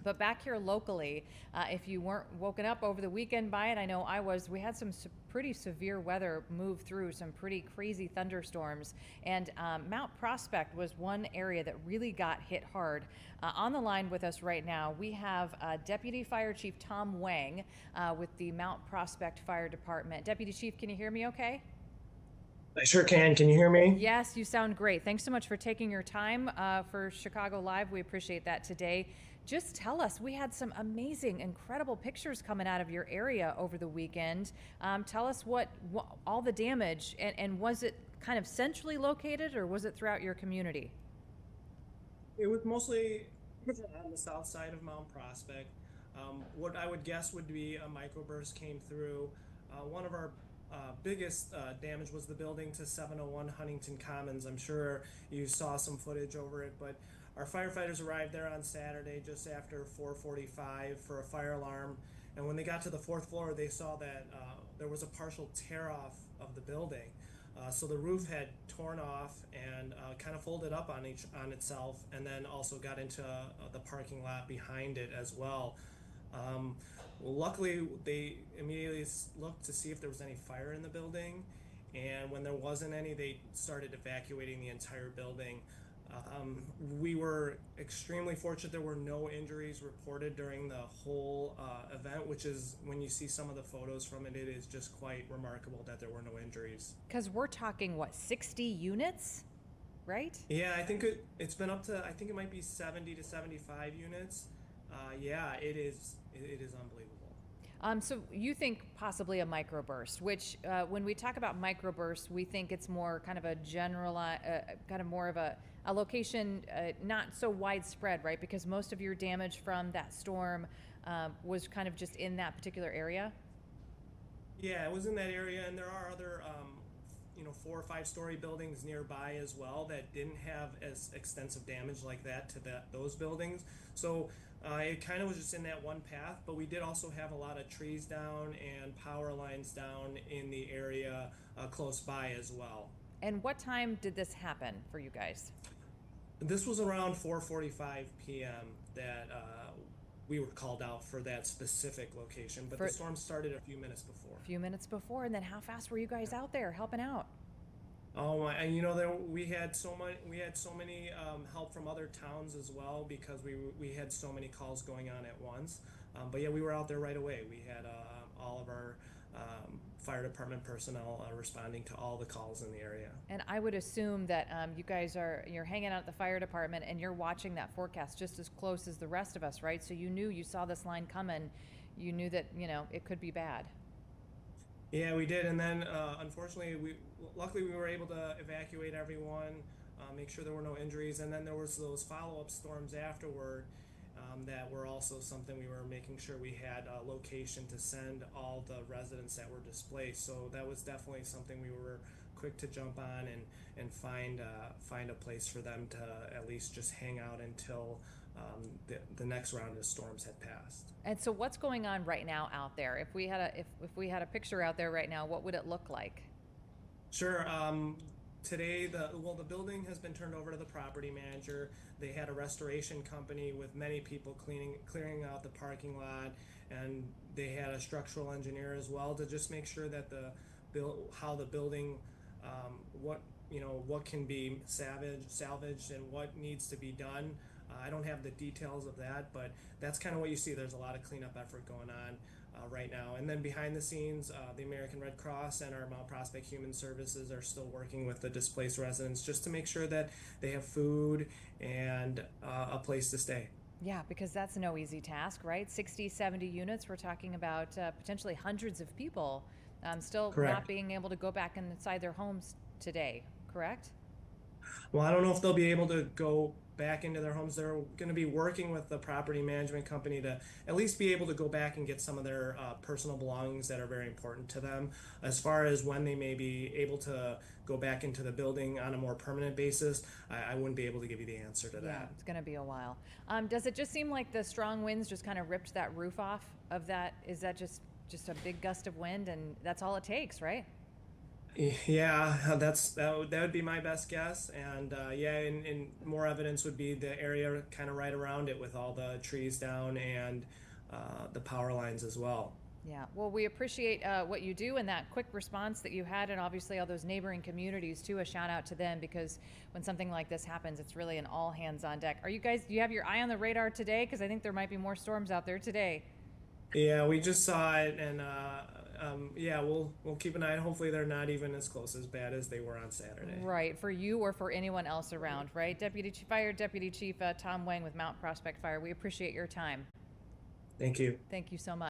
But back here locally, if you weren't woken up over the weekend by it, I know I was, we had some pretty severe weather move through, some pretty crazy thunderstorms. And Mount Prospect was one area that really got hit hard. On the line with us right now, we have Deputy Fire Chief Tom Wang with the Mount Prospect Fire Department. Deputy Chief, can you hear me okay? I sure can. Can you hear me? Yes, you sound great. Thanks so much for taking your time for Chicago Live. We appreciate that today. Just tell us, we had some amazing, incredible pictures coming out of your area over the weekend. Tell us what all the damage, and was it kind of centrally located or was it throughout your community? It was mostly on the south side of Mount Prospect. What I would guess would be a microburst came through. One of our biggest damage was the building to 701 Huntington Commons. I'm sure you saw some footage over it, but our firefighters arrived there on Saturday just after 4:45 for a fire alarm. And when they got to the fourth floor, they saw that there was a partial tear off of the building. So the roof had torn off and kind of folded up on itself, and then also got into the parking lot behind it as well. Luckily, they immediately looked to see if there was any fire in the building, and when there wasn't any, they started evacuating the entire building. We were extremely fortunate there were no injuries reported during the whole event, which is when you see some of the photos from it, it is just quite remarkable that there were no injuries. Because we're talking, what, 60 units, right? Yeah, I think it's been up to, I think it might be 70 to 75 units. Yeah, it is unbelievable. So you think possibly a microburst, which when we talk about microburst, we think it's more kind of a general, kind of more of a location not so widespread, right? Because most of your damage from that storm was kind of just in that particular area. Yeah, it was in that area, and there are other, 4 or 5 story buildings nearby as well that didn't have as extensive damage like that to those buildings. So it kind of was just in that one path, but we did also have a lot of trees down and power lines down in the area close by as well. And what time did this happen for you guys? This was around 4:45 p.m. that we were called out for that specific location, but For the a storm started a few minutes before. few minutes before, and then how fast were you guys out there helping out? Oh my, and we had so many help from other towns as well because we had so many calls going on at once. But yeah, we were out there right away. We had all of our fire department personnel responding to all the calls in the area. And I would assume that you guys you're hanging out at the fire department and you're watching that forecast just as close as the rest of us, right? So you knew, you saw this line coming, you knew that, it could be bad. Yeah, we did, and then unfortunately, we luckily we were able to evacuate everyone, make sure there were no injuries, and then there was those follow-up storms afterward that were also something we were making sure we had a location to send all the residents that were displaced. So that was definitely something we were quick to jump on and find a place for them to at least just hang out until the next round of storms had passed. And so what's going on right now out there? If we had a picture out there right now, what would it look like? Sure. Today, the building has been turned over to the property manager. They had a restoration company with many people clearing out the parking lot, and they had a structural engineer as well to just make sure that how the building, what can be salvaged, and what needs to be done. I don't have the details of that, but that's kind of what you see. There's a lot of cleanup effort going on right now. And then behind the scenes, the American Red Cross and our Mount Prospect Human Services are still working with the displaced residents just to make sure that they have food and a place to stay. Yeah, because that's no easy task, right? 60, 70 units. We're talking about potentially hundreds of people still not Correct. being able to go back inside their homes today, correct? Well, I don't know if they'll be able to go back into their homes. They're going to be working with the property management company to at least be able to go back and get some of their personal belongings that are very important to them. As far as when they may be able to go back into the building on a more permanent basis, I wouldn't be able to give you the answer to Yeah, that. it's going to be a while. Does it just seem like the strong winds just kind of ripped that roof off of that? Is that just a big gust of wind and that's all it takes, right? Yeah, that would be my best guess, and yeah, and more evidence would be the area kind of right around it with all the trees down and the power lines as well. Yeah, well, we appreciate what you do and that quick response that you had, and obviously all those neighboring communities too. A shout out to them because when something like this happens, it's really an all hands on deck. Are you guys? Do you have your eye on the radar today? Because I think there might be more storms out there today. Yeah, we just saw it, and yeah, we'll keep an eye. Hopefully, they're not even as close as bad as they were on Saturday. Right, for you or for anyone else around, right? Deputy Chief Tom Wang with Mount Prospect Fire. We appreciate your time. Thank you. Thank you so much.